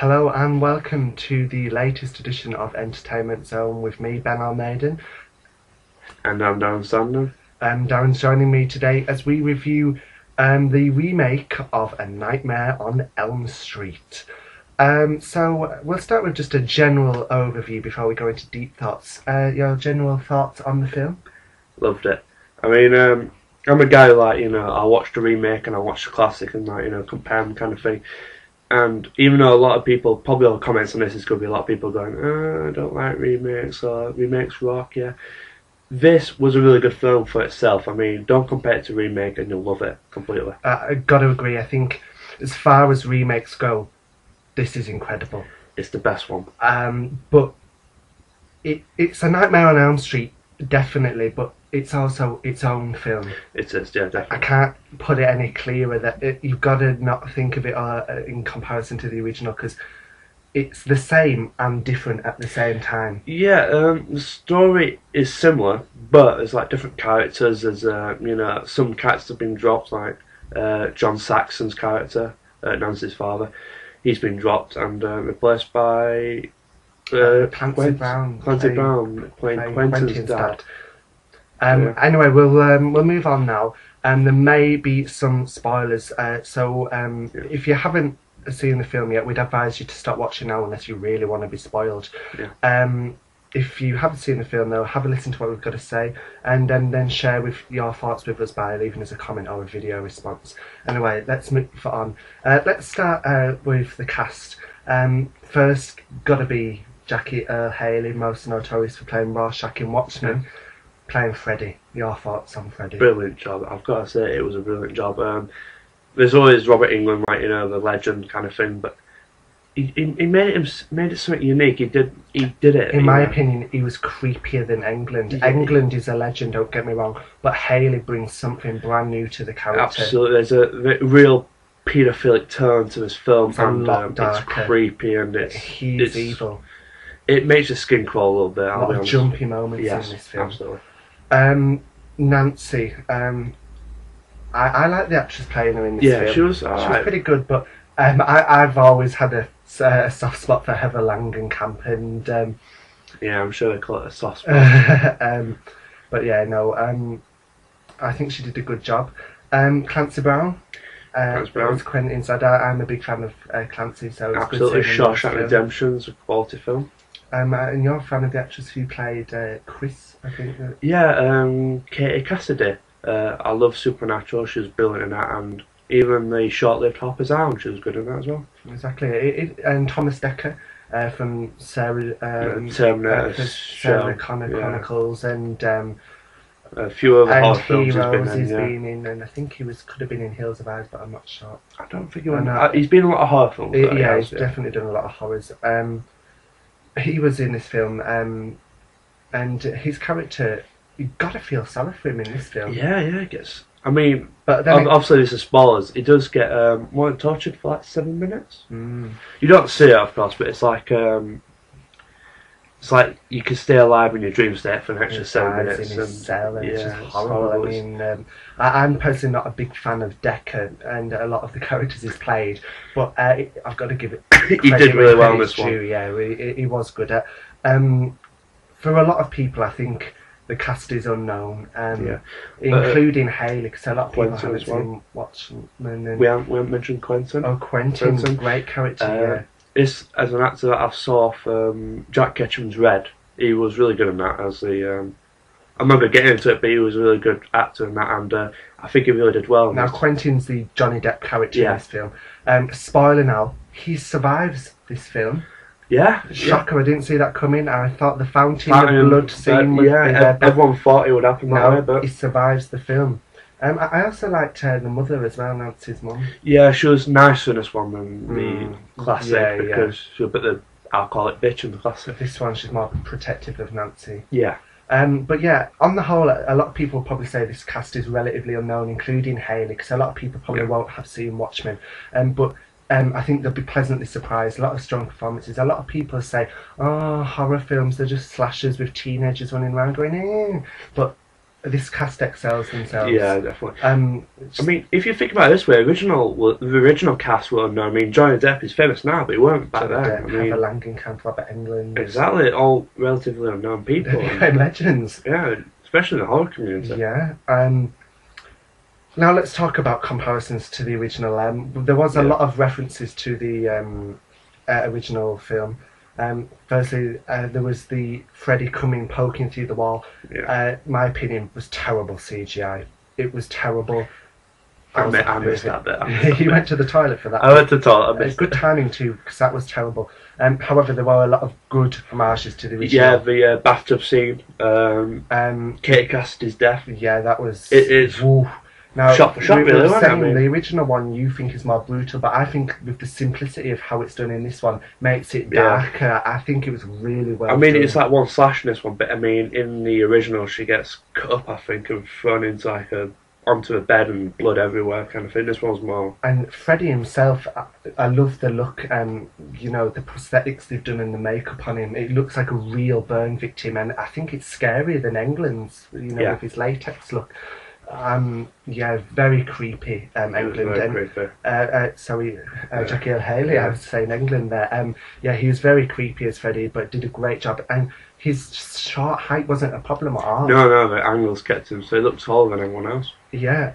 Hello and welcome to the latest edition of Entertainment Zone with me, Ben Almaden. And I'm Darren Sandham. Darren's joining me today as we review the remake of A Nightmare on Elm Street. So we'll start with just a general overview before we go into deep thoughts. Your general thoughts on the film? Loved it. I mean, I'm a guy who, I watch the remake and I watch the classic and, compare them kind of thing. And even though a lot of people, probably all the comments on this is going to be a lot of people going, I don't like remakes, or remakes rock, yeah. This was a really good film for itself. I mean, don't compare it to remake and you'll love it completely. I've got to agree. I think as far as remakes go, this is incredible. It's the best one. But it's A Nightmare on Elm Street, definitely, but it's also its own film. It is, yeah, definitely. I can't put it any clearer that you've got to not think of it in comparison to the original, because it's the same and different at the same time. Yeah, the story is similar, but there's like different characters. There's some characters have been dropped, like John Saxon's character, Nancy's father. He's been dropped and replaced by Clancy Brown. Clancy Brown playing Quentin's dad. Anyway, we'll move on now. There may be some spoilers, so if you haven't seen the film yet, we'd advise you to stop watching now unless you really want to be spoiled. Yeah. If you haven't seen the film though, have a listen to what we've got to say, and then share with your thoughts with us by leaving us a comment or a video response. Anyway, let's move on. Let's start with the cast. First, gotta be Jackie Earle Haley, most notorious for playing Rorschach in Watchmen, playing Freddy. Your thoughts on Freddy? Brilliant job. I've got to say it was a brilliant job. There's always Robert Englund, right? The legend kind of thing, but he made it something unique. He did it. In my opinion, he was creepier than Englund. Yeah. Englund is a legend, don't get me wrong, but Haley brings something brand new to the character. Absolutely, there's a real paedophilic tone to this film, and it's creepy and he's evil. It makes your skin crawl a little bit. A lot of jumpy moments in this film. Absolutely. Nancy, I like the actress playing her in this film. Yeah, she was pretty good, but I've always had a soft spot for Heather Langenkamp, and yeah, I'm sure they call it a soft spot. But yeah, no, I think she did a good job. Clancy Brown. Was Quentin's dad. I'm a big fan of Clancy, so it's absolutely. Good Shawshank Redemption's a quality film. And you're a fan of the actress who played Chris, I think. Yeah, Katie Cassidy. I love Supernatural. She was brilliant in that, and even the short-lived Hopper's Hound, she was good in that as well. Exactly. And Thomas Dekker from Sarah Connor Chronicles, and a few other horror films he's been in, and I think could have been in Hills of Eyes, but I'm not sure. I don't think he's been in a lot of horror films. He's definitely done a lot of horrors. He was in this film, and his character, you've got to feel sorry for him in this film. Yeah, I guess. I mean, but obviously this is spoilers. He does get tortured for like 7 minutes. You don't see it, of course, but it's like you can stay alive in your dream state for an extra 7 minutes. In his cell, and it's just horrible. I mean, I'm personally not a big fan of Dekker and a lot of the characters he's played, but I've got to give it. He did really well in this one. Yeah, he was good at. For a lot of people, I think the cast is unknown, including Haley, because a lot of people haven't seen Watchmen. We haven't mentioned Quentin. Oh, Quentin's a great character. As an actor that I saw from Jack Ketchum's Red, he was really good in that. I'm not going to get into it, but he was a really good actor in that, and I think he really did well. Now, Quentin's the Johnny Depp character in this film. Spoiler now, he survives this film. Yeah. Shocker, I didn't see that coming. I thought the fountain of blood scene would be there. Everyone thought it would happen that way, but he survives the film. I also liked the mother as well, Nancy's mum. Yeah, she was nicer in this one than the classic, because she was a bit the alcoholic bitch in the classic. This one, she's more protective of Nancy. Yeah. But yeah, on the whole, a lot of people probably say this cast is relatively unknown, including Haley, because a lot of people probably won't have seen Watchmen. But I think they'll be pleasantly surprised. A lot of strong performances. A lot of people say, oh, horror films, they're just slashers with teenagers running around going, eh. But this cast excels themselves. Yeah, definitely. I Just- mean, if you think about it this way, the original cast were unknown. I mean, Johnny Depp is famous now, but he weren't back Johnny then. Depp, I mean, Heather Langenkamp, Robert Englund. exactly, all relatively unknown people. They became legends. Yeah, especially in the horror community. Yeah. Now let's talk about comparisons to the original. There was a lot of references to the original film. Firstly, there was the Freddy coming poking through the wall. Yeah. My opinion was terrible CGI. It was terrible. I missed that bit. He went to the toilet for that. I went to the toilet. I missed good timing too, because that was terrible. However, there were a lot of good homages to the original. Yeah, the bathtub scene. Katie Cassidy's death. Yeah, that was. It is. Woo. Now, Shot for shot, we really, were wasn't it? saying I mean- the original one you think is more brutal, but I think with the simplicity of how it's done in this one makes it darker. I think it was really well I mean, done. it's like one slash in this one, but I mean, in the original, she gets cut up, I think, and thrown into onto a bed and blood everywhere, kind of thing. This one's more. And Freddie himself, I love the look, you know, the prosthetics they've done and the makeup on him. It looks like a real burn victim, and I think it's scarier than Englund's, you know, with his latex look. Yeah, very creepy, Englund. Very creepy. Sorry, Jackie Earle Haley, I was saying Englund there. Yeah, he was very creepy as Freddie, but did a great job. And his short height wasn't a problem at all. No, the angles kept him, so he looked taller than everyone else. Yeah,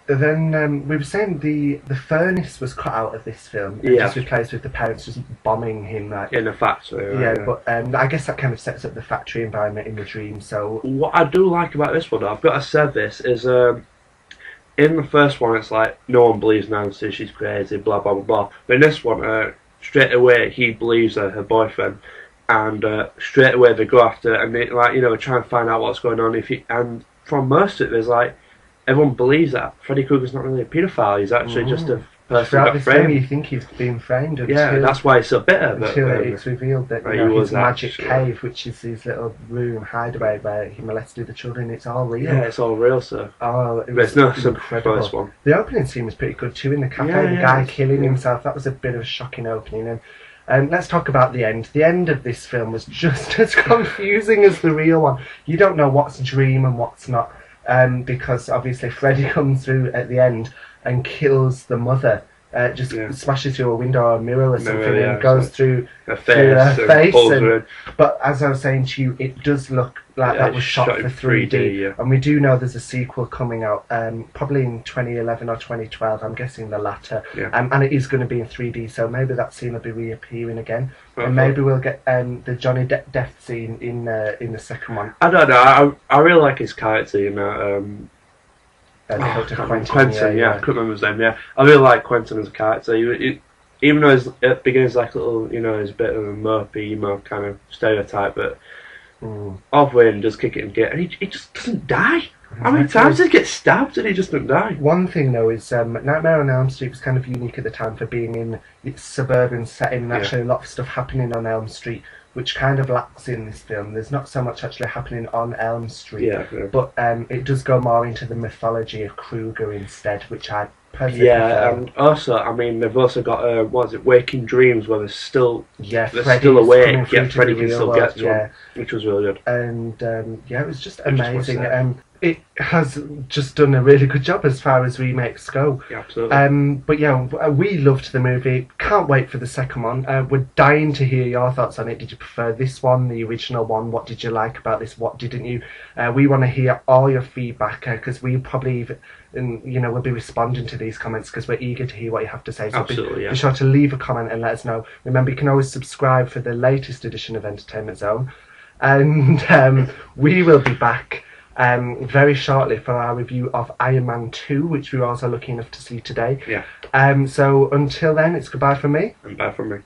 then we were saying the furnace was cut out of this film and just replaced with the parents just bombing him like in a factory. Yeah, but I guess that kind of sets up the factory environment in the dream. So what I do like about this one, though, I've got to say this, is in the first one it's like no one believes Nancy, she's crazy, blah blah blah blah. But in this one, straight away he believes her boyfriend, and straight away they go after and they, like, you know, try and find out what's going on. And from most of it, there's like everyone believes that Freddy Krueger's not really a paedophile. He's actually just a person who throughout got this framed. film, you think he's been framed. Yeah, that's why he's so bitter. Until it's revealed that, you know, he his was magic actually- cave, which is his little room hideaway where he molested the children, it's all real. Yeah, it's all real, sir. Oh, it But was it's not the incredible. first one. The opening scene was pretty good too in the cafe. Yeah, the yeah, guy it's- killing yeah. himself. That was a bit of a shocking opening. And let's talk about the end. The end of this film was just as confusing as the real one. You don't know what's dream and what's not, because obviously Freddy comes through at the end and kills the mother. Just smashes through a window or a mirror or something and goes through her through her face. pulls her in. But as I was saying to you, it does look like that was shot in for 3D. yeah. And we do know there's a sequel coming out, probably in 2011 or 2012. I'm guessing the latter. Yeah. And it is going to be in 3D, so maybe that scene will be reappearing again. Okay. And maybe we'll get the Johnny Depp death scene in the second one. I don't know. I really like his character, you know. Quentin, yeah, I couldn't remember his name. Yeah, I really like Quentin as a character. Even though at the beginning he's like a little, you know, he's a bit of a mopey, emo kind of stereotype, but off way and just kick it and get, and he just doesn't die. How many times does he get stabbed and he just doesn't die? One thing though is Nightmare on Elm Street was kind of unique at the time for being in its suburban setting and actually a lot of stuff happening on Elm Street, which kind of lacks in this film. There's not so much actually happening on Elm Street, but it does go more into the mythology of Krueger instead, which I personally prefer. And also, I mean, they've also got what is it, Waking Dreams, where they're still Freddy's still awake, coming through Freddy to the can real still world, get to him, which was really good. And it was just It just amazing. was It has just done a really good job as far as remakes go. Yeah, absolutely. But yeah, we loved the movie. Can't wait for the second one. We're dying to hear your thoughts on it. Did you prefer this one, the original one? What did you like about this? What didn't you? We want to hear all your feedback because we probably, we'll be responding to these comments because we're eager to hear what you have to say. So Absolutely, be sure to leave a comment and let us know. Remember, you can always subscribe for the latest edition of Entertainment Zone, and we will be back very shortly for our review of Iron Man 2, which we were also lucky enough to see today. Yeah. So until then, it's goodbye from me. And bye from me.